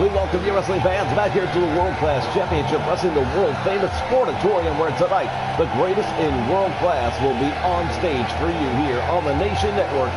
We welcome you wrestling fans back here to the World Class Championship Wrestling, the world-famous Sportatorium, where tonight the greatest in world class will be on stage for you here on the Nation Network.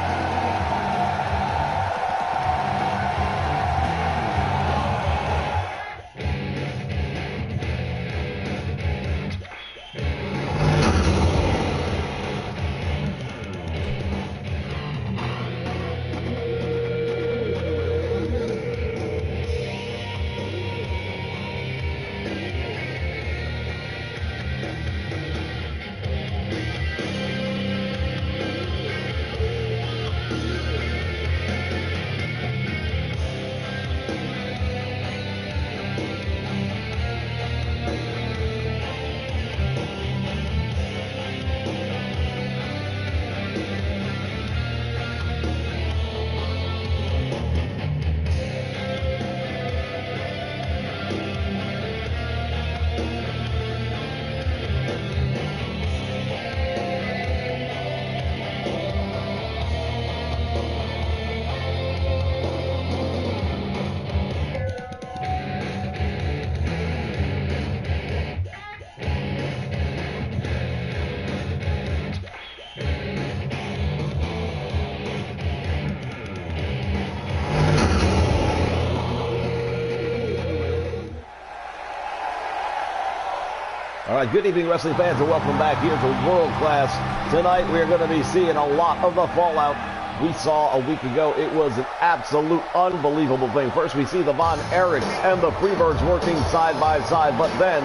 All right, good evening, wrestling fans, and welcome back here to World Class. Tonight, we're going to be seeing a lot of the fallout we saw a week ago. It was an absolute unbelievable thing. First, we see the Von Erichs and the Freebirds working side by side, but then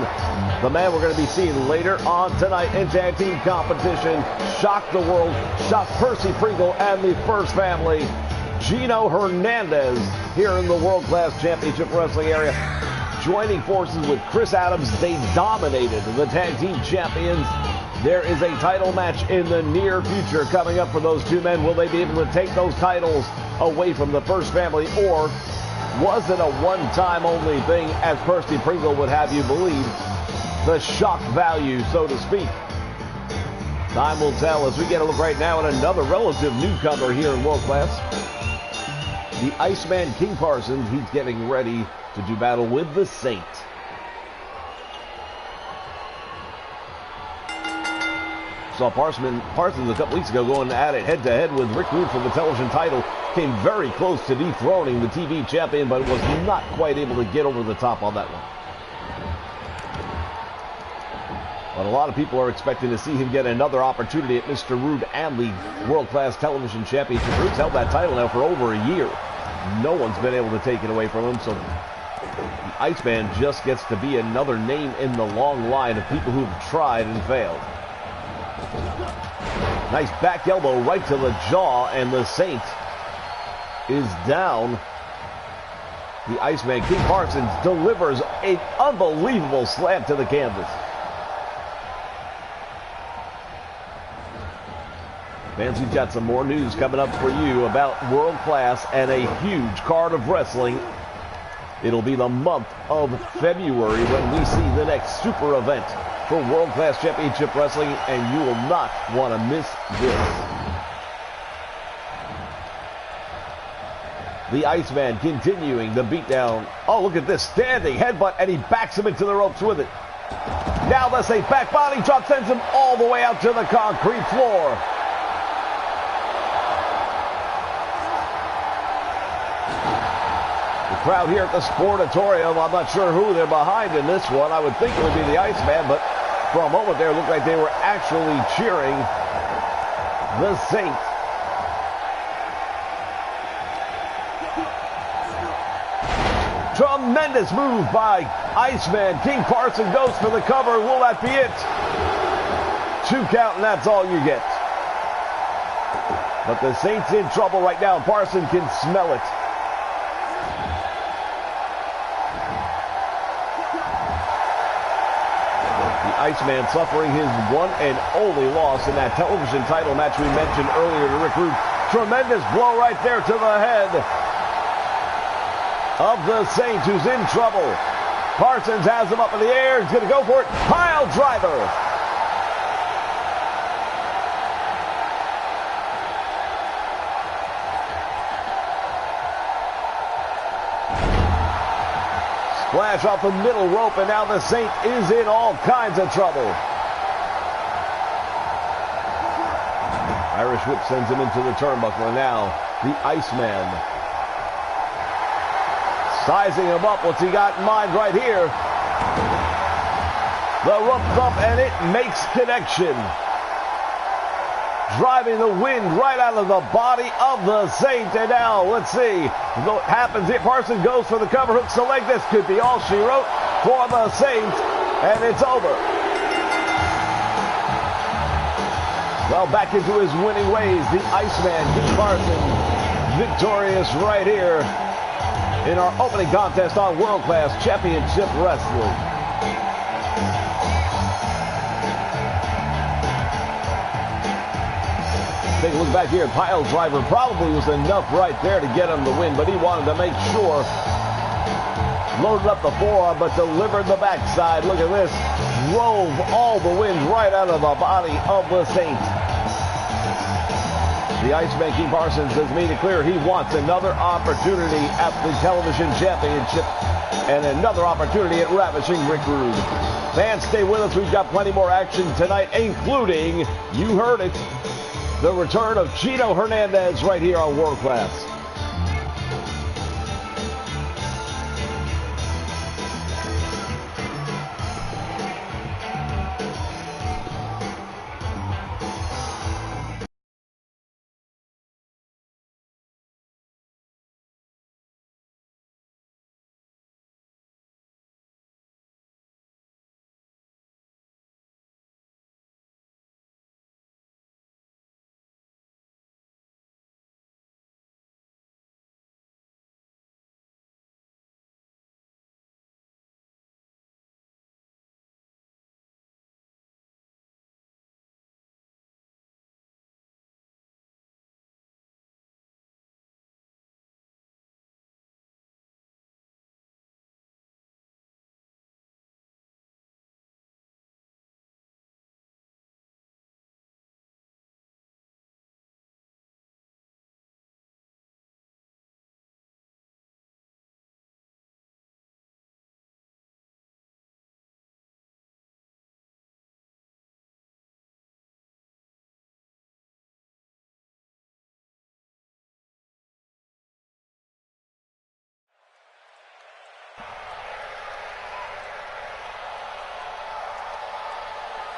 the man we're going to be seeing later on tonight in tag team competition shocked the world, shocked Percy Pringle and the First Family, Gino Hernandez, here in the World Class Championship Wrestling area. Joining forces with Chris Adams, they dominated the tag team champions. There is a title match in the near future coming up for those two men. Will they be able to take those titles away from the First Family, or was it a one-time only thing, as Percy Pringle would have you believe? The shock value, so to speak. Time will tell as we get a look right now at another relative newcomer here in World Class. The Iceman, King Parsons, he's getting ready to do battle with the Saint. Saw Parsons a couple weeks ago going at it head-to-head with Rick Rude for the television title. Came very close to dethroning the TV champion, but was not quite able to get over the top on that one. But a lot of people are expecting to see him get another opportunity at Mr. Rude and the World Class Television Championship. Rude's held that title now for over a year. No one's been able to take it away from him, so the Iceman just gets to be another name in the long line of people who've tried and failed. Nice back elbow right to the jaw, and the Saint is down. The Iceman, King Parsons, delivers an unbelievable slam to the canvas. Fans, we've got some more news coming up for you about World Class and a huge card of wrestling. It'll be the month of February when we see the next super event for World Class Championship Wrestling, and you will not want to miss this. The Iceman continuing the beatdown. Oh, look at this standing headbutt, and he backs him into the ropes with it. Now the Saint back body drop sends him all the way out to the concrete floor. Crowd here at the Sportatorium, I'm not sure who they're behind in this one. I would think it would be the Iceman, but for a moment there, it looked like they were actually cheering the Saint. Tremendous move by Iceman. King Parsons goes for the cover. Will that be it? 2 count, and that's all you get. But the Saint's in trouble right now. Parsons can smell it. Iceman suffering his one and only loss in that television title match we mentioned earlier to Rick Rude. Tremendous blow right there to the head of the Saint, who's in trouble. Parsons has him up in the air. He's going to go for it. Pile driver. Flash off the middle rope, and now the Saint is in all kinds of trouble. Irish whip sends him into the turnbuckle, and now the Iceman. Sizing him up. What's he got in mind right here? The rope bump, and it makes connection. Driving the wind right out of the body of the Saint. And now, let's see what happens here. Parsons goes for the cover, hooks the leg. This could be all she wrote for the Saint, and it's over. Well, back into his winning ways, the Iceman, Keith Parsons, victorious right here in our opening contest on World Class Championship Wrestling. Take a look back here. Pile driver probably was enough right there to get him the win, but he wanted to make sure. Loaded up the forearm, but delivered the backside. Look at this. Drove all the wind right out of the body of the Saint. The Iceman, Keith Parsons, has made it clear he wants another opportunity at the television championship and another opportunity at Ravishing Rick Rude. Fans, stay with us. We've got plenty more action tonight, including, you heard it, the return of Chino Hernandez right here on World Class.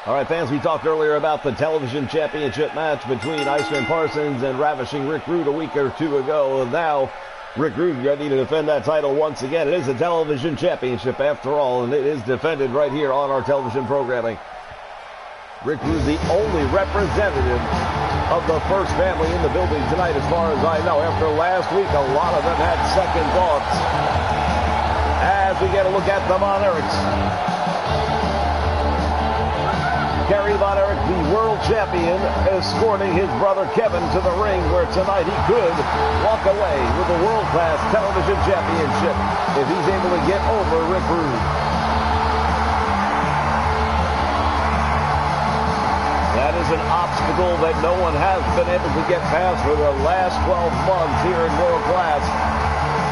All right, fans, we talked earlier about the television championship match between Iceman Parsons and Ravishing Rick Rude a week or two ago. And now Rick Rude ready to defend that title once again. It is a television championship after all, and it is defended right here on our television programming. Rick Rude, the only representative of the first family in the building tonight, as far as I know. After last week, a lot of them had second thoughts. As we get a look at the Von Erichs. Gary Von Erich, the world champion, escorting his brother Kevin to the ring, where tonight he could walk away with the World Class Television Championship if he's able to get over Rick Rude. That is an obstacle that no one has been able to get past for the last 12 months here in World Class.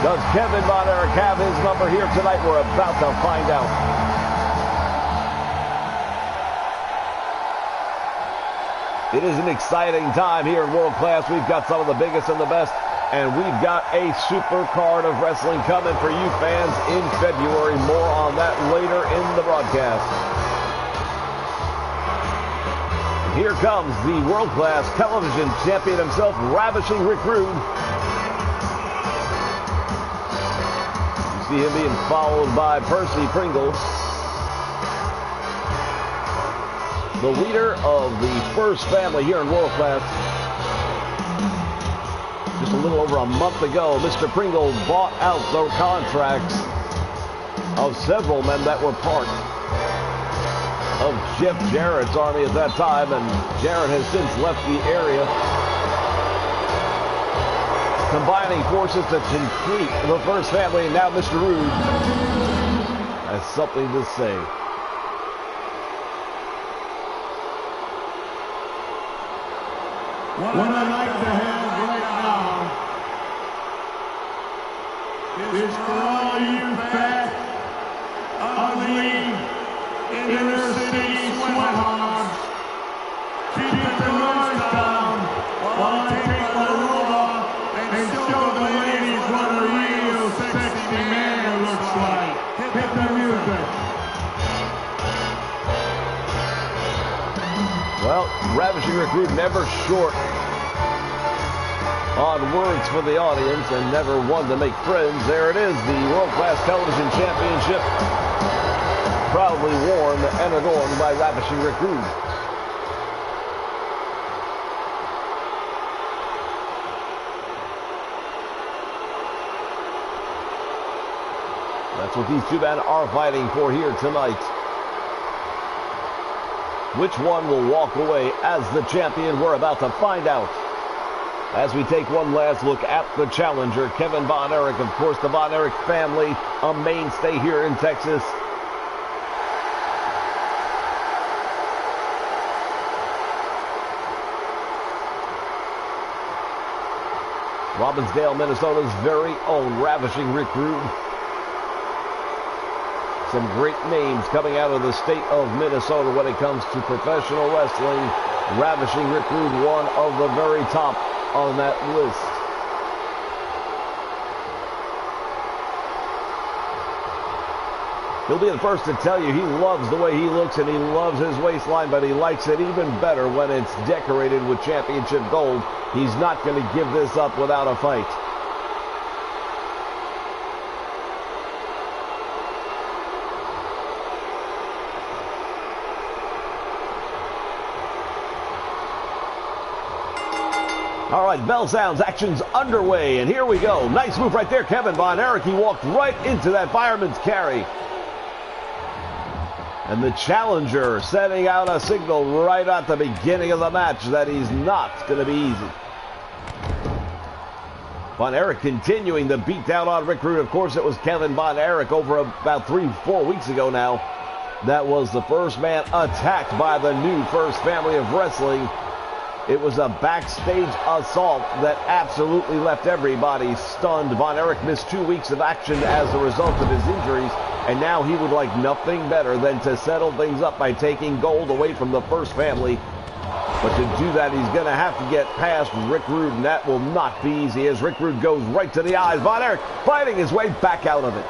Does Kevin Von Erich have his number here tonight? We're about to find out. It is an exciting time here in World Class. We've got some of the biggest and the best, and we've got a super card of wrestling coming for you fans in February. More on that later in the broadcast. Here comes the World Class Television Champion himself, Ravishing Rick Rude. You see him being followed by Percy Pringle, the leader of the first family here in World Class. Just a little over a month ago, Mr. Pringle bought out the contracts of several men that were part of Jeff Jarrett's army at that time, and Jarrett has since left the area, combining forces to complete the first family, and now Mr. Rude has something to say. What I'd like to have right now is for all you fat, Inner City Sweat Hogs. Keep the noise down while I take my ruler and show the ladies what a real sexy man looks like. Hit the music. Well, Ravishing Rick Rude never short on words for the audience and never one to make friends. There it is, the World Class Television Championship, proudly worn and adorned by Ravishing Rick Rude. That's what these two men are fighting for here tonight. Which one will walk away as the champion? We're about to find out. As we take one last look at the challenger, Kevin Von Erich, of course, the Von Erich family, a mainstay here in Texas. Robbinsdale, Minnesota's very own Ravishing Rick Rude. Some great names coming out of the state of Minnesota when it comes to professional wrestling. Ravishing Rick Rude, one of the very top on that list. He'll be the first to tell you he loves the way he looks and he loves his waistline, but he likes it even better when it's decorated with championship gold. He's not going to give this up without a fight. All right, bell sounds, action's underway, and here we go. Nice move right there, Kevin Von Erich. He walked right into that fireman's carry. And the challenger setting out a signal right at the beginning of the match that he's not going to be easy. Von Erich continuing the beat down on Rick Rude. Of course, it was Kevin Von Erich over about 3-4 weeks ago now. That was the first man attacked by the new First Family of Wrestling. It was a backstage assault that absolutely left everybody stunned. Von Erich missed 2 weeks of action as a result of his injuries, and now he would like nothing better than to settle things up by taking gold away from the First Family. But to do that, he's going to have to get past Rick Rude, and that will not be easy as Rick Rude goes right to the eyes. Von Erich fighting his way back out of it.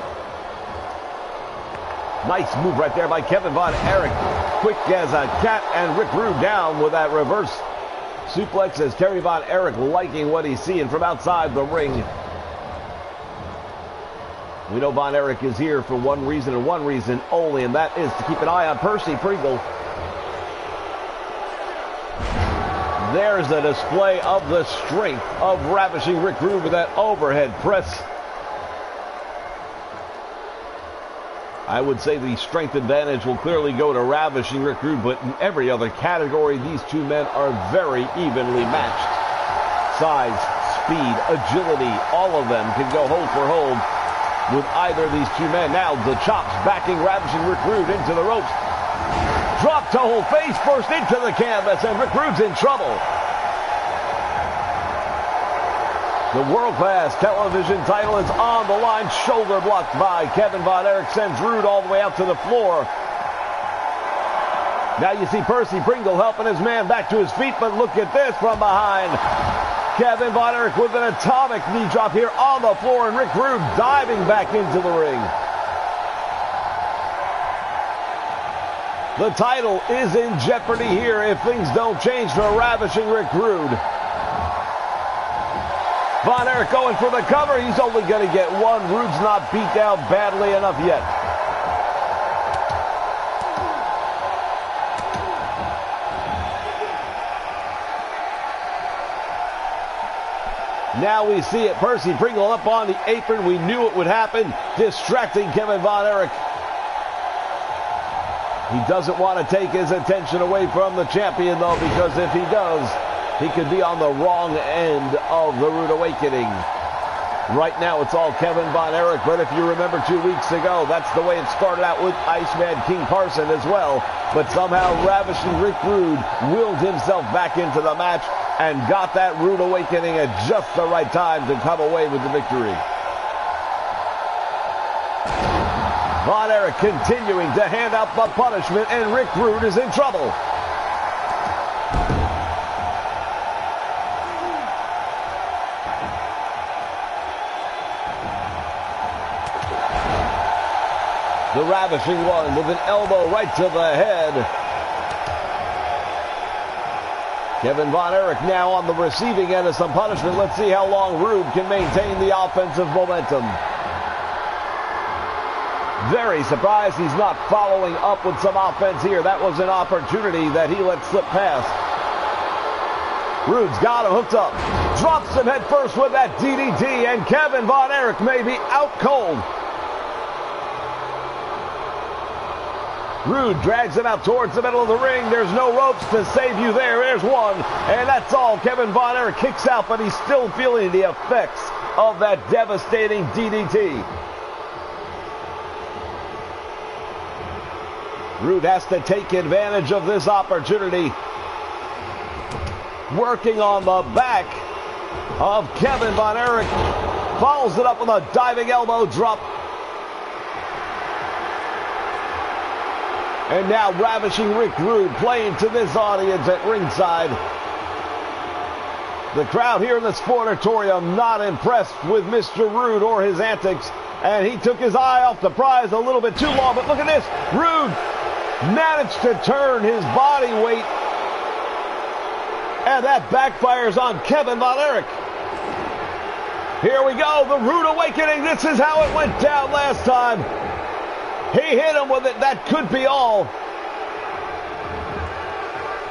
Nice move right there by Kevin Von Erich. Quick as a cat, and Rick Rude down with that reverse suplex as Kerry Von Erich liking what he's seeing from outside the ring. We know Von Erich is here for one reason and one reason only, and that is to keep an eye on Percy Pringle. There's a display of the strength of Ravishing Rick Rude with that overhead press. I would say the strength advantage will clearly go to Ravishing Rick Rude, but in every other category, these two men are very evenly matched. Size, speed, agility, all of them can go hold for hold with either of these two men. Now the chops backing Ravishing Rick Rude into the ropes. Drop to hold face first into the canvas, and Rick Rude's in trouble. The World Class Television title is on the line. Shoulder blocked by Kevin Von Erich sends Rude all the way out to the floor. Now you see Percy Pringle helping his man back to his feet, but look at this from behind. Kevin Von Erich with an atomic knee drop here on the floor, and Rick Rude diving back into the ring. The title is in jeopardy here if things don't change for Ravishing Rick Rude. Von Erich going for the cover. He's only going to get one. Rude's not beat down badly enough yet. Now we see it. Percy Pringle up on the apron. We knew it would happen. Distracting Kevin Von Erich. He doesn't want to take his attention away from the champion, though, because if he does, he could be on the wrong end of the Rude Awakening. Right now, it's all Kevin Von Erich, but if you remember 2 weeks ago, that's the way it started out with Iceman King Parsons as well. But somehow, Ravishing Rick Rude willed himself back into the match and got that Rude Awakening at just the right time to come away with the victory. Von Erich continuing to hand out the punishment, and Rick Rude is in trouble. The ravishing one with an elbow right to the head. Kevin Von Erich now on the receiving end of some punishment. Let's see how long Rude can maintain the offensive momentum. Very surprised he's not following up with some offense here. That was an opportunity that he let slip past. Rude's got him hooked up. Drops him head first with that DDT, and Kevin Von Erich may be out cold. Rude drags him out towards the middle of the ring. There's no ropes to save you there. There's one, and that's all. Kevin Von Erich kicks out, but he's still feeling the effects of that devastating DDT. Rude has to take advantage of this opportunity. Working on the back of Kevin Von Erich. Follows it up with a diving elbow drop. And now ravishing Rick Rude playing to this audience at ringside. The crowd here in the Sportatorium not impressed with Mr. Rude or his antics. And he took his eye off the prize a little bit too long. But look at this. Rude managed to turn his body weight. And that backfires on Kevin Von Erich. Here we go. The Rude Awakening. This is how it went down last time. He hit him with it. That could be all.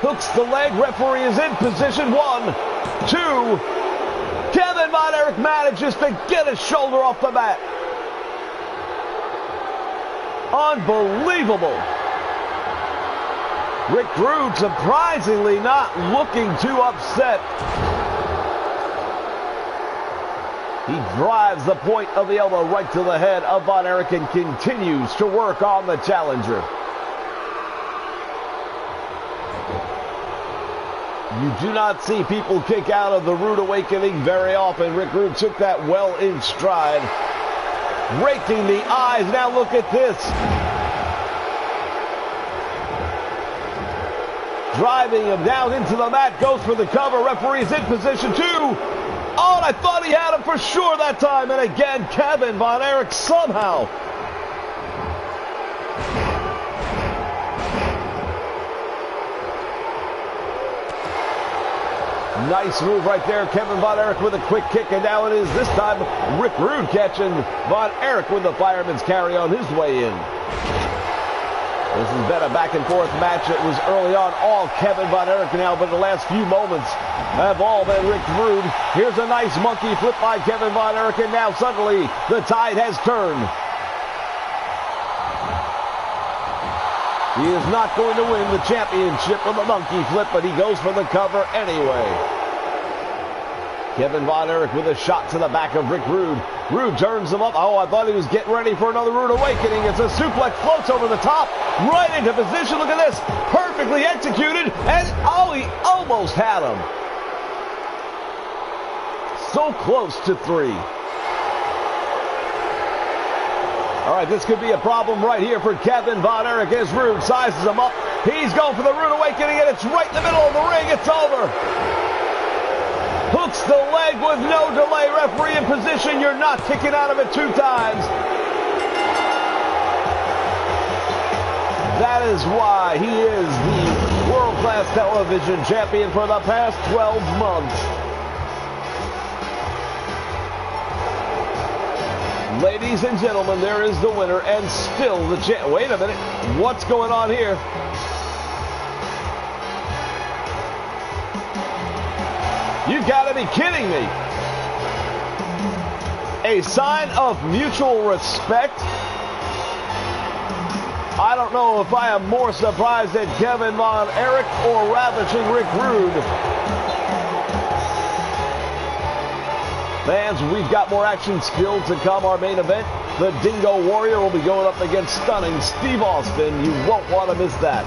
Hooks the leg. Referee is in position. 1, 2. Kevin Von Erich manages to get his shoulder off the mat. Unbelievable. Rick Rude surprisingly not looking too upset. He drives the point of the elbow right to the head of Von Erich and continues to work on the challenger. You do not see people kick out of the Rude Awakening very often. Rick Rude took that well in stride. Raking the eyes. Now look at this. Driving him down into the mat. Goes for the cover. Referee's in position 2. Oh, and I thought he had him for sure that time. And again, Kevin Von Erich somehow. Nice move right there. Kevin Von Erich with a quick kick. And now it is this time Rick Rude catching Von Erich with the fireman's carry on his way in. This has been a back and forth match. It was early on all Kevin Von Erich now, but the last few moments have all been Rick Rude. Here's a nice monkey flip by Kevin Von Erich, and now suddenly the tide has turned. He is not going to win the championship with a monkey flip, but he goes for the cover anyway. Kevin Von Erich with a shot to the back of Rick Rude. Rude turns him up. Oh, I thought he was getting ready for another Rude Awakening. It's a suplex, floats over the top, right into position. Look at this. Perfectly executed. And, oh, he almost had him. So close to 3. All right, this could be a problem right here for Kevin Von Erich as Rude sizes him up. He's going for the Rude Awakening, and it's right in the middle of the ring. It's over. Hooks the leg with no delay. Referee in position. You're not kicking out of it 2 times. That is why he is the world-class television champion for the past 12 months. Ladies and gentlemen, there is the winner and still the champ. Wait a minute. What's going on here? You gotta be kidding me. A sign of mutual respect. I don't know if I am more surprised at Kevin Von Erich or ravishing Rick Rude. Fans, we've got more action still to come. Our main event, the Dingo Warrior, will be going up against stunning Steve Austin. You won't want to miss that.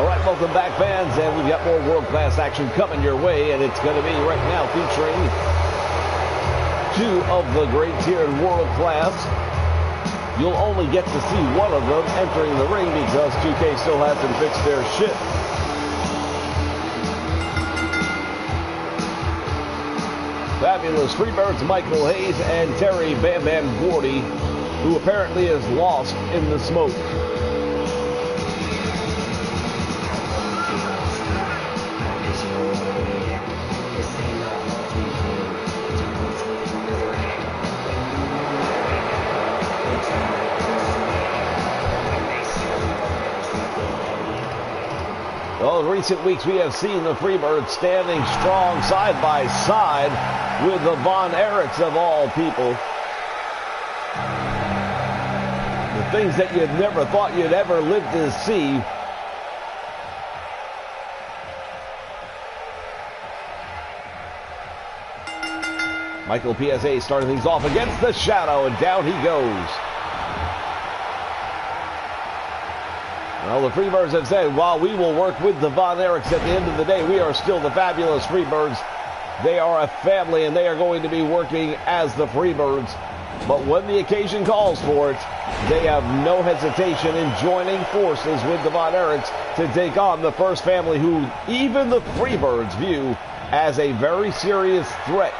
All right, welcome back, fans, and we've got more world-class action coming your way, and it's going to be right now featuring two of the greats here in world class. You'll only get to see one of them entering the ring because 2K still hasn't fixed their shit. Fabulous Freebirds Michael Hayes and Terry Bam Bam Gordy, who apparently is lost in the smoke. Well, in recent weeks, we have seen the Freebirds standing strong side by side with the Von Erichs of all people. The things that you never thought you'd ever live to see. Michael PSA starting things off against the Shadow, and down he goes. Well, the Freebirds have said, while we will work with the Von Erichs, at the end of the day, we are still the fabulous Freebirds. They are a family, and they are going to be working as the Freebirds. But when the occasion calls for it, they have no hesitation in joining forces with the Von Erichs to take on the first family, who even the Freebirds view as a very serious threat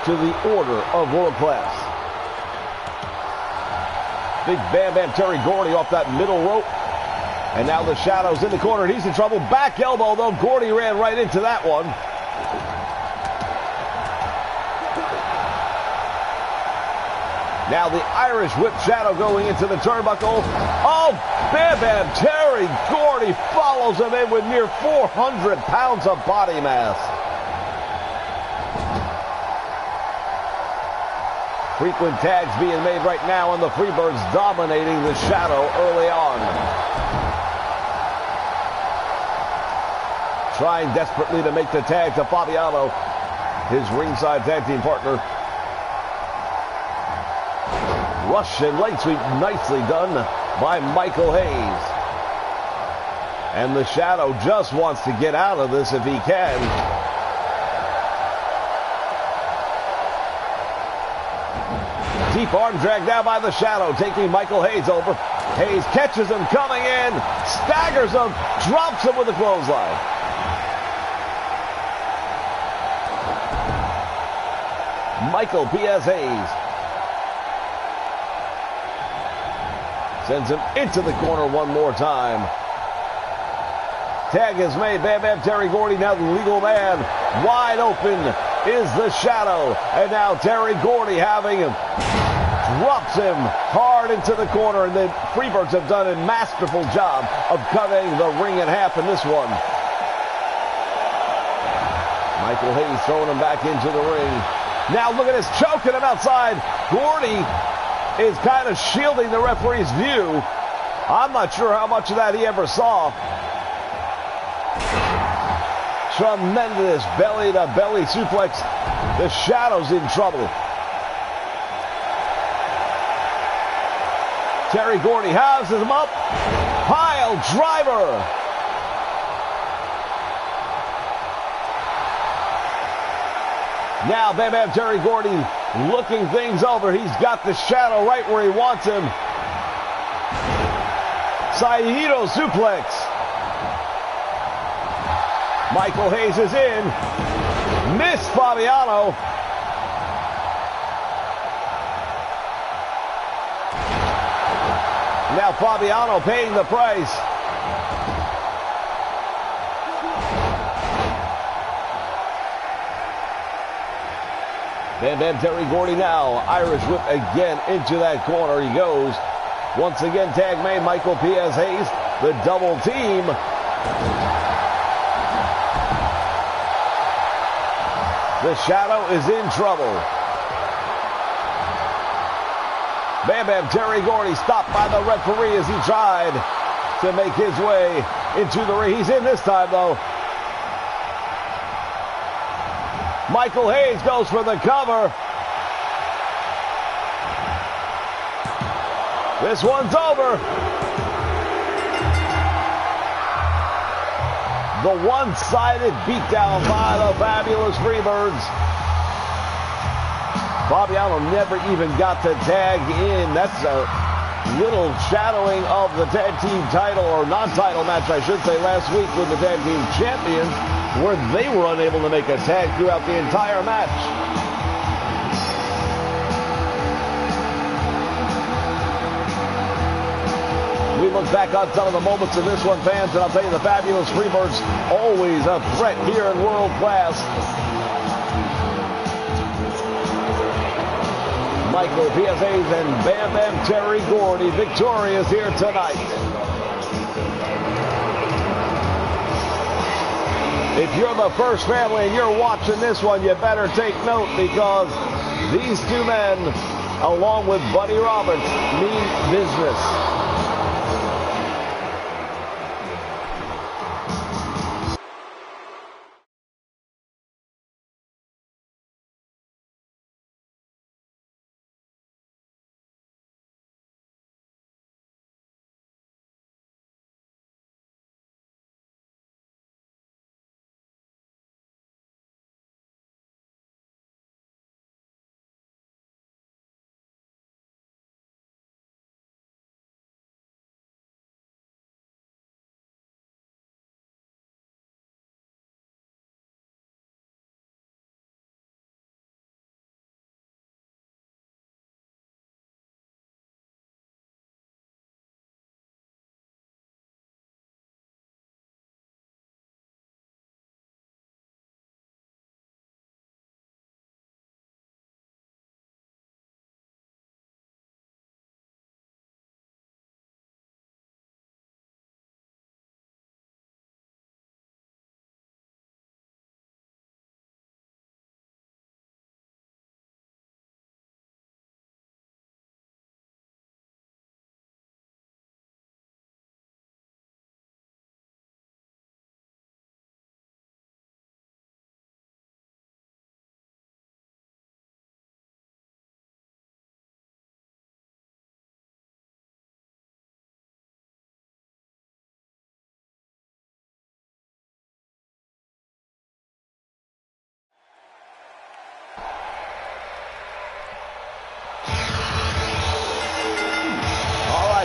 to the order of world class. Big Bam Bam Terry Gordy off that middle rope. And now the Shadow's in the corner, and he's in trouble. Back elbow, though. Gordy ran right into that one. Now the Irish whip Shadow going into the turnbuckle. Oh, Bam Bam Terry Gordy follows him in with near 400 pounds of body mass. Frequent tags being made right now, and the Freebirds dominating the Shadow early on. Trying desperately to make the tag to Fabiano, his ringside tag team partner. Russian leg sweep, nicely done by Michael Hayes. And the Shadow just wants to get out of this if he can. Deep arm drag down by the Shadow, taking Michael Hayes over. Hayes catches him coming in, staggers him, drops him with a clothesline. Michael P.S. Hayes sends him into the corner one more time. Tag is made. Bam Bam Terry Gordy, now the legal man. Wide open is the Shadow. And now Terry Gordy having him. Drops him hard into the corner. And the Freebirds have done a masterful job of cutting the ring in half in this one. Michael Hayes throwing him back into the ring. Now look at this, choking him outside. Gordy is kind of shielding the referee's view. I'm not sure how much of that he ever saw. Tremendous belly-to-belly suplex. The Shadow's in trouble. Terry Gordy houses him up. Pile driver. Now Bam Bam Terry Gordy looking things over. He's got the Shadow right where he wants him. Saito suplex. Michael Hayes is in. Miss Fabiano. Now Fabiano paying the price. Bam Bam Terry Gordy now. Irish whip again into that corner he goes. Once again tag made. Michael P.S. Hayes. The double team. The Shadow is in trouble. Bam Bam Terry Gordy stopped by the referee as he tried to make his way into the ring. He's in this time though. Michael Hayes goes for the cover. This one's over. The one-sided beatdown by the fabulous Freebirds. Fabiano never even got to tag in. That's a little shadowing of the tag team title, or non-title match, I should say, last week with the tag team champions, where they were unable to make a tag throughout the entire match. We look back on some of the moments in this one, fans, and I'll tell you, the fabulous Freebirds, always a threat here in world class. Michael Piazza's and Bam Bam Terry Gordy victorious here tonight. If you're the First family and you're watching this one, you better take note, because these two men, along with Buddy Roberts, mean business.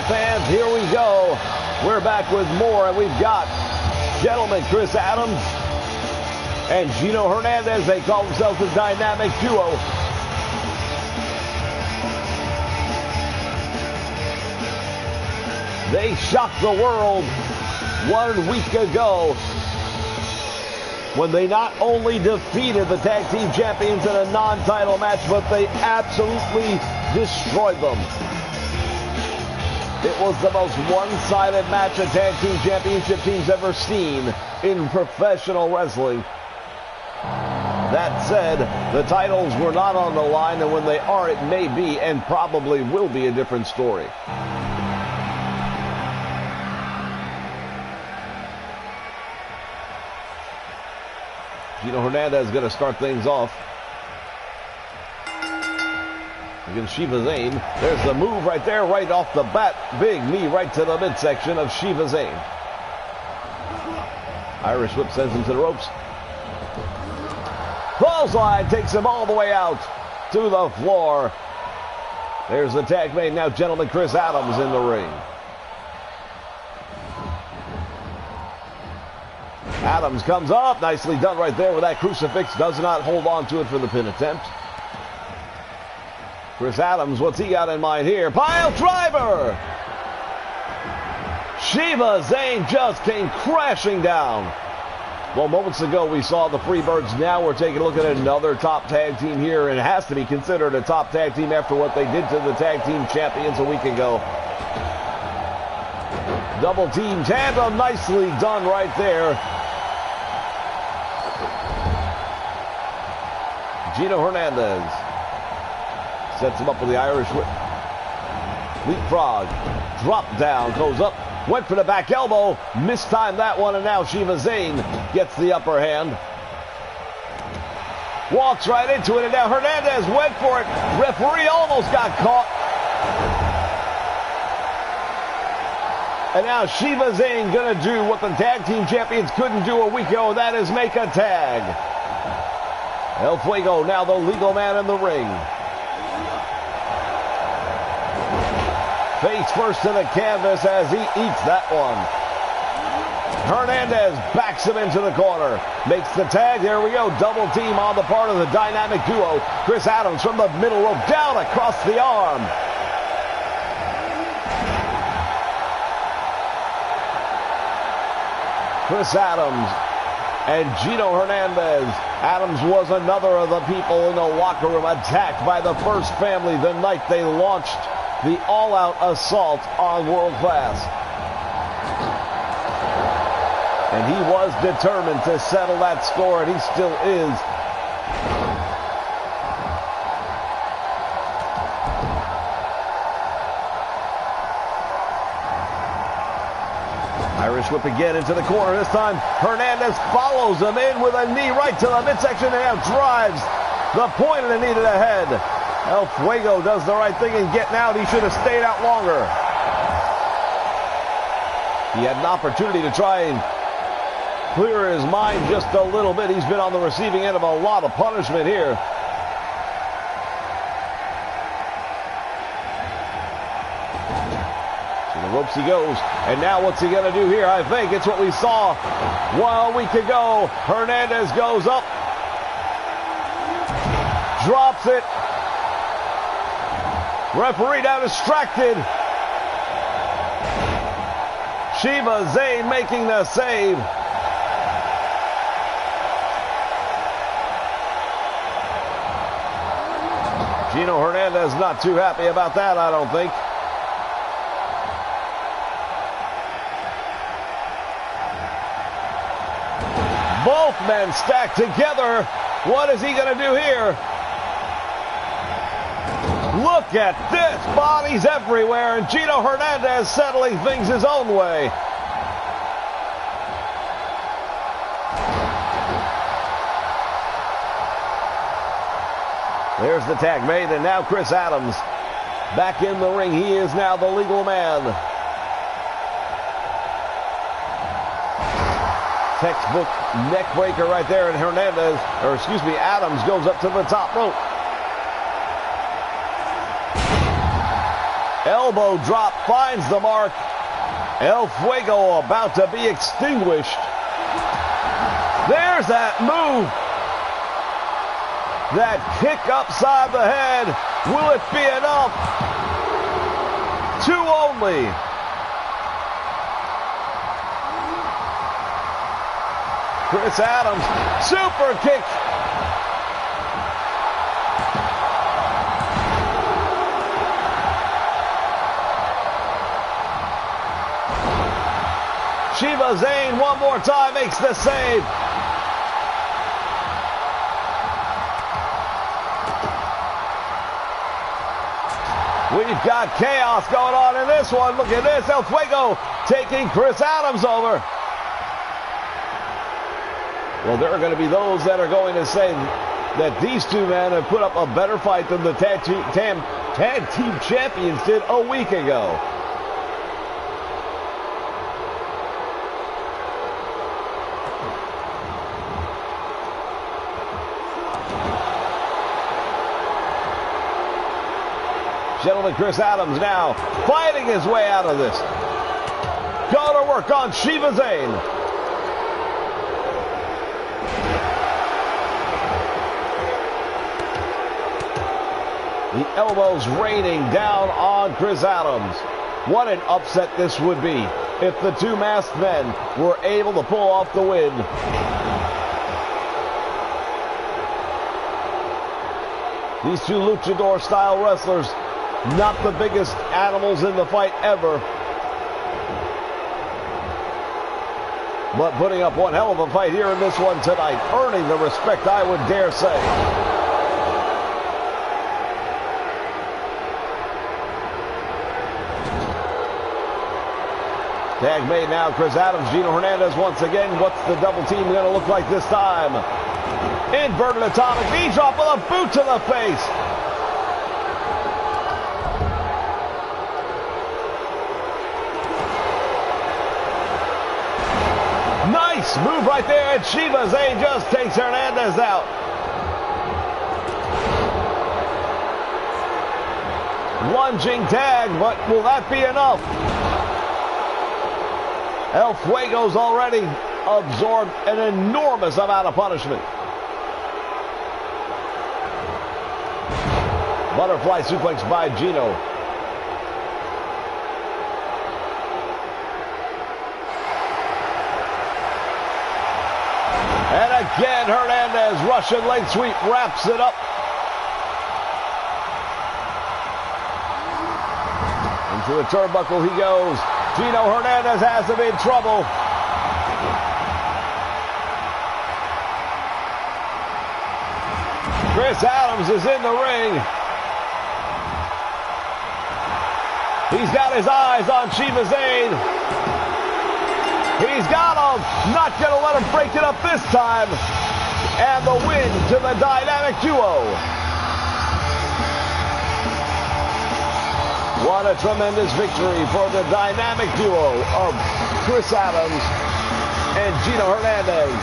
Fans, here we go. We're back with more, and we've got gentleman Chris Adams and Gino Hernandez. They call themselves the Dynamic Duo. They shocked the world 1 week ago when they not only defeated the tag team champions in a non-title match, but they absolutely destroyed them. It was the most one-sided match a tag team championship team's ever seen in professional wrestling. That said, the titles were not on the line, and when they are, it may be and probably will be a different story. Gino Hernandez is going to start things off against Shiva Zane. There's the move right there, right off the bat. Big knee right to the midsection of Shiva Zane. Irish whip sends him to the ropes. Clothesline takes him all the way out to the floor. There's the tag mate. Now gentleman Chris Adams in the ring. Adams comes up. Nicely done right there with that crucifix. Does not hold on to it for the pin attempt. Chris Adams, what's he got in mind here? Pile driver! Shiva Zane just came crashing down. Well, moments ago we saw the Freebirds. Now we're taking a look at another top tag team here, and it has to be considered a top tag team after what they did to the tag team champions a week ago. Double team tandem, nicely done right there. Gino Hernandez sets him up with the Irish whip. Leapfrog, drop down, goes up, went for the back elbow, mistimed that one, and now Shiva Zane gets the upper hand. Walks right into it, and now Hernandez went for it. Referee almost got caught. And now Shiva Zane going to do what the tag team champions couldn't do a week ago, and that is make a tag. El Fuego now the legal man in the ring. Face first to the canvas as he eats that one. Hernandez backs him into the corner. Makes the tag. There we go. Double team on the part of the dynamic duo. Chris Adams from the middle rope down across the arm. Chris Adams and Gino Hernandez. Adams was another of the people in the locker room attacked by the First Family the night they launched the all-out assault on World Class. And he was determined to settle that score, and he still is. Irish whip again into the corner. This time, Hernandez follows him in with a knee right to the midsection and now drives the point of the knee to the head. El Fuego does the right thing in getting out. He should have stayed out longer. He had an opportunity to try and clear his mind just a little bit. He's been on the receiving end of a lot of punishment here. To the ropes he goes. And now what's he going to do here? I think it's what we saw 1 week ago. Hernandez goes up. Drops it. Referee now distracted. Shiva Zane making the save. Gino Hernandez not too happy about that, I don't think. Both men stacked together. What is he going to do here? Look at this. Bodies everywhere, and Gino Hernandez settling things his own way. There's the tag made, and now Chris Adams back in the ring. He is now the legal man. Textbook neck breaker right there, and Adams goes up to the top rope. Elbow drop finds the mark. El Fuego about to be extinguished. There's that move. That kick upside the head. Will it be enough? 2 only. Chris Adams, super kick. Shiva Zane one more time makes the save. We've got chaos going on in this one. Look at this. El Fuego taking Chris Adams over. Well, there are going to be those that are going to say that these two men have put up a better fight than the tag team champions did a week ago. Gentlemen, Chris Adams now fighting his way out of this. Going to work on Shiva Zane. The elbows raining down on Chris Adams. What an upset this would be if the two masked men were able to pull off the win. These two luchador-style wrestlers, not the biggest animals in the fight ever, but putting up one hell of a fight here in this one tonight, earning the respect, I would dare say. Tag made now. Chris Adams, Gino Hernandez once again. What's the double team going to look like this time? Inverted atomic knee drop with a boot to the face. Nice move right there, and Shiva Zane just takes Hernandez out. Lunging tag, but will that be enough? El Fuego's already absorbed an enormous amount of punishment. Butterfly suplex by Gino. And again, Hernandez, Russian leg sweep, wraps it up. Into a turnbuckle he goes. Gino Hernandez has him in trouble. Chris Adams is in the ring. He's got his eyes on Shiva Zane. He's got him. Not going to let him break it up this time. And the win to the Dynamic Duo. What a tremendous victory for the Dynamic Duo of Chris Adams and Gino Hernandez.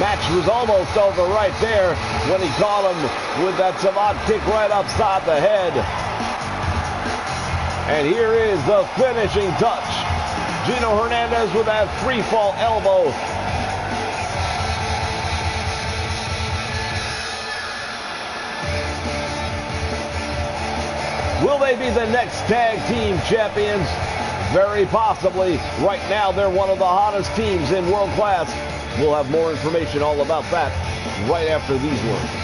Match was almost over right there when he caught him with that savant kick right upside the head. And here is the finishing touch. Gino Hernandez with that free fall elbow. Will they be the next tag team champions? Very possibly. Right now, they're one of the hottest teams in world class. We'll have more information all about that right after these words.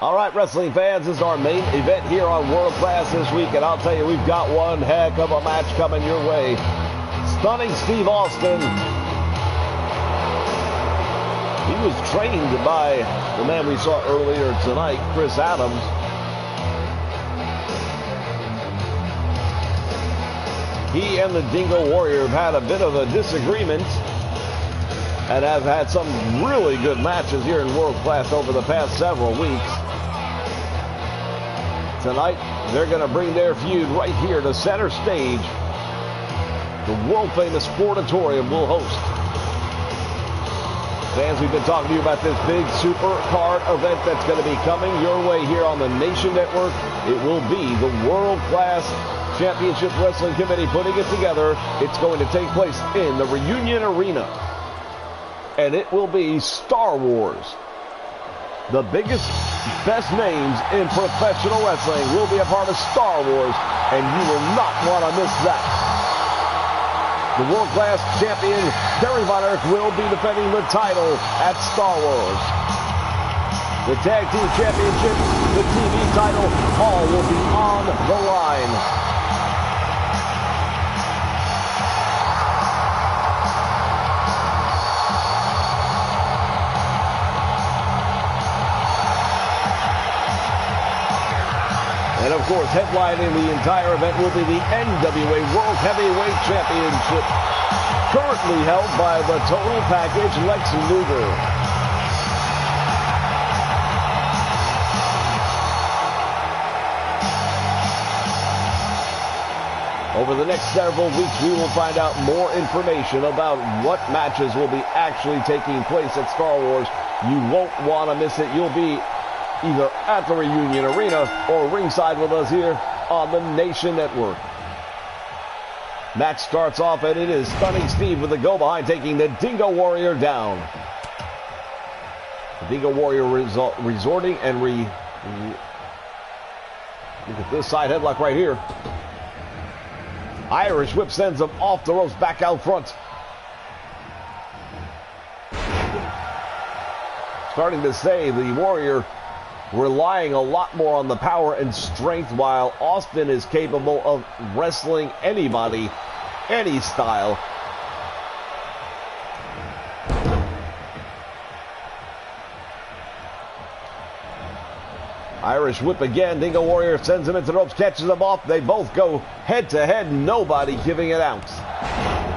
All right, wrestling fans, this is our main event here on World Class this week, and I'll tell you, we've got one heck of a match coming your way. Stunning Steve Austin. He was trained by the man we saw earlier tonight, Chris Adams. He and the Dingo Warrior have had a bit of a disagreement and have had some really good matches here in World Class over the past several weeks. Tonight, they're going to bring their feud right here to center stage. The world-famous Sportatorium will host. Fans, we've been talking to you about this big super card event that's going to be coming your way here on the Nation Network. It will be the World Class Championship Wrestling Committee putting it together. It's going to take place in the Reunion Arena. And it will be Star Wars. The biggest, best names in professional wrestling will be a part of Star Wars, and you will not want to miss that. The World Class Champion, Kerry Von Erich, will be defending the title at Star Wars. The Tag Team Championship, the TV title, all will be on the line. And of course, headlining the entire event will be the NWA World Heavyweight Championship, currently held by the Total Package Lex Luger. Over the next several weeks, we will find out more information about what matches will be actually taking place at Star Wars You won't want to miss it. You'll be either at the Reunion Arena or ringside with us here on the Nation Network. Match starts off, and it is Stunning Steve with the go-behind, taking the Dingo Warrior down. The Dingo Warrior resorting and look at this side headlock right here. Irish whip sends him off the ropes, back out front. Starting to say the Warrior relying a lot more on the power and strength, while Austin is capable of wrestling anybody, any style. Irish whip again. Dingo Warrior sends him into the ropes, catches him off. They both go head to head, nobody giving an ounce.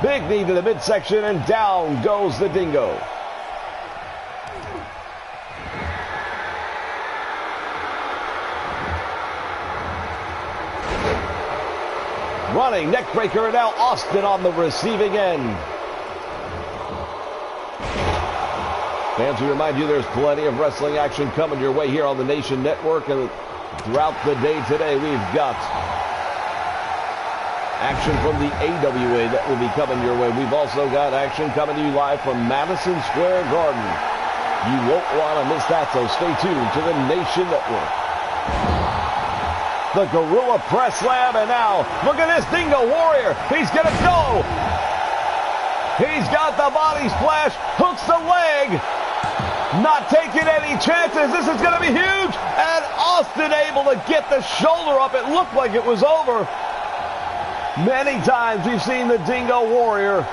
Big knee to the midsection, and down goes the Dingo. Running neck breaker, and now Austin on the receiving end. Fans, we remind you there's plenty of wrestling action coming your way here on the Nation Network, and throughout the day today we've got action from the AWA that will be coming your way. We've also got action coming to you live from Madison Square Garden. You won't want to miss that, so stay tuned to the Nation Network. The Gorilla Press Slam, and now look at this Dingo Warrior. He's going to go. He's got the body splash, hooks the leg. Not taking any chances. This is going to be huge. And Austin able to get the shoulder up. It looked like it was over. Many times we've seen the Dingo Warrior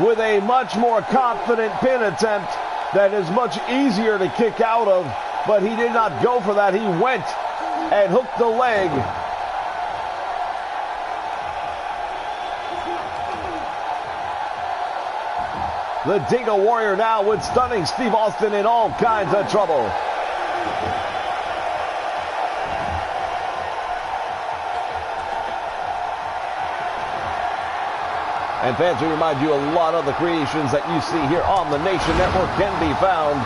with a much more confident pin attempt that is much easier to kick out of, but he did not go for that. He went and hooked the leg. The Dingo Warrior now with Stunning Steve Austin in all kinds of trouble. And fans, we remind you a lot of the creations that you see here on the Nation Network can be found.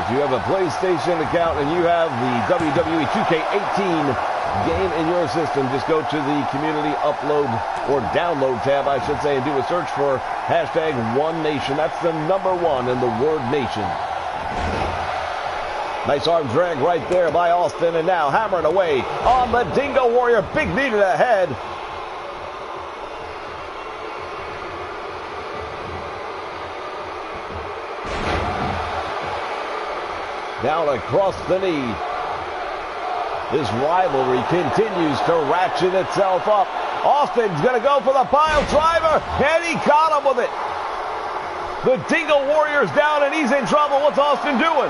If you have a PlayStation account and you have the WWE2K18 game in your system, just go to the community upload or download tab, I should say, and do a search for hashtag OneNation. That's the number one in the word nation. Nice arm drag right there by Austin, and now hammering away on the Dingo Warrior. Big knee to the head. Down across the knee. This rivalry continues to ratchet itself up. Austin's going to go for the pile driver, and he caught him with it. The Dingo Warrior's down, and he's in trouble. What's Austin doing?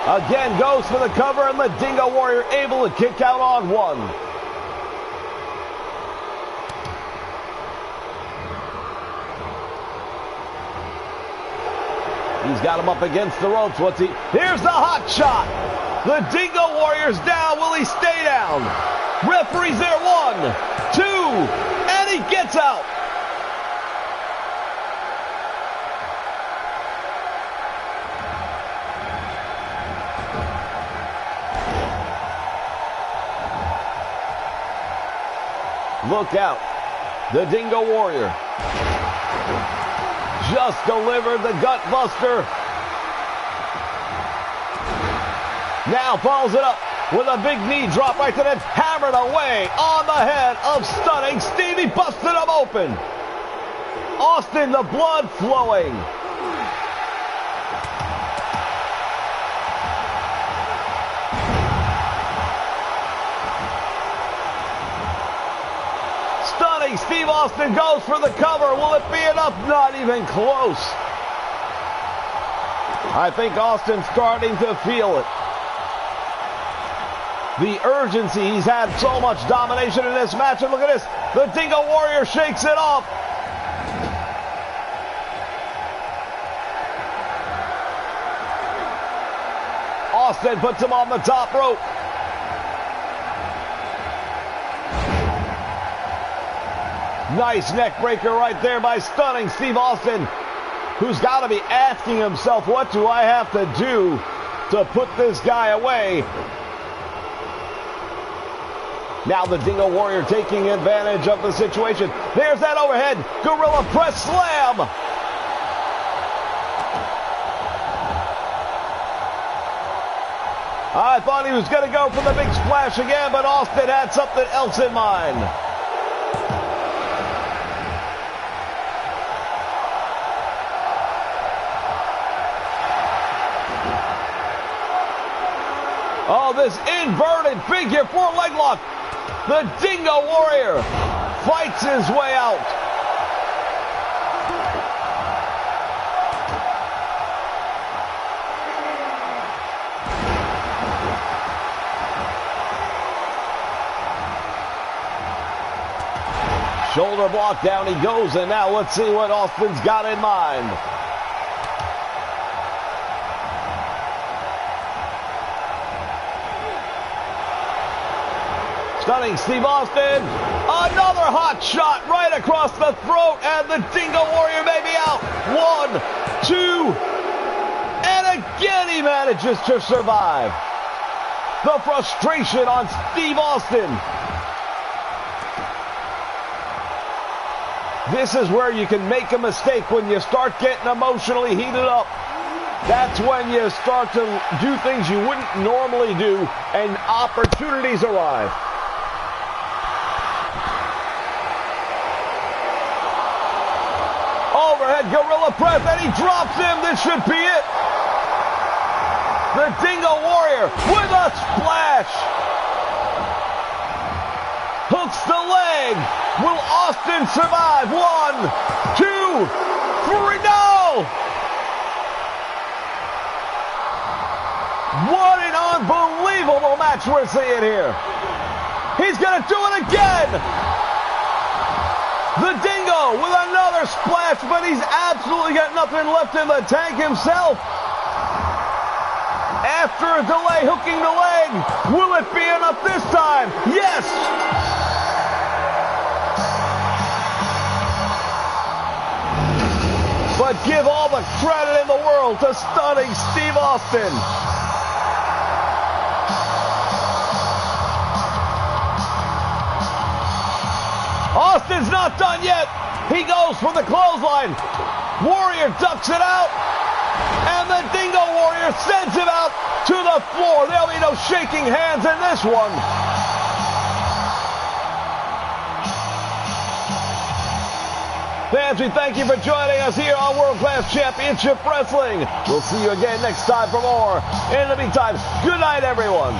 Again goes for the cover, and the Dingo Warrior able to kick out on one. He's got him up against the ropes. Here's the hot shot. The Dingo Warrior's down. Will he stay down? Referee's there. 1, 2, and he gets out. Look out. The Dingo Warrior just delivered the gut buster. Now follows it up with a big knee drop right to the head, hammered away on the head of Stunning Stevie, busted him open. Austin, the blood flowing. Stunning Steve Austin goes for the cover. Will it be enough? Not even close. I think Austin's starting to feel it. The urgency. He's had so much domination in this match. And look at this. The Dingo Warrior shakes it off. Austin puts him on the top rope. Nice neck breaker right there by stunning Steve Austin, who's got to be asking himself, what do I have to do to put this guy away? Now the Dingo Warrior taking advantage of the situation. There's that overhead gorilla press slam. I thought he was going to go for the big splash again, but Austin had something else in mind. Oh, this inverted figure four leg lock. The Dingo Warrior fights his way out. Shoulder block, down he goes, and now let's see what Austin's got in mind. Stunning Steve Austin. Another hot shot right across the throat, and the Dingo Warrior may be out. 1, 2, and again he manages to survive. The frustration on Steve Austin. This is where you can make a mistake, when you start getting emotionally heated up. That's when you start to do things you wouldn't normally do, and opportunities arrive. Overhead gorilla press, and he drops him. This should be it. The Dingo Warrior with a splash. Hooks the leg. Will Austin survive? 1, 2, 3, no! What an unbelievable match we're seeing here. He's going to do it again. The Dingo with another splash, but he's absolutely got nothing left in the tank himself. After a delay, hooking the leg. Will it be enough this time? Yes! But give all the credit in the world to stunning Steve Austin. Austin's not done yet. He goes for the clothesline. Warrior ducks it out. And the Dingo Warrior sends him out to the floor. There'll be no shaking hands in this one. Fans, we thank you for joining us here on World Class Championship Wrestling. We'll see you again next time for more. In the meantime, good night, everyone.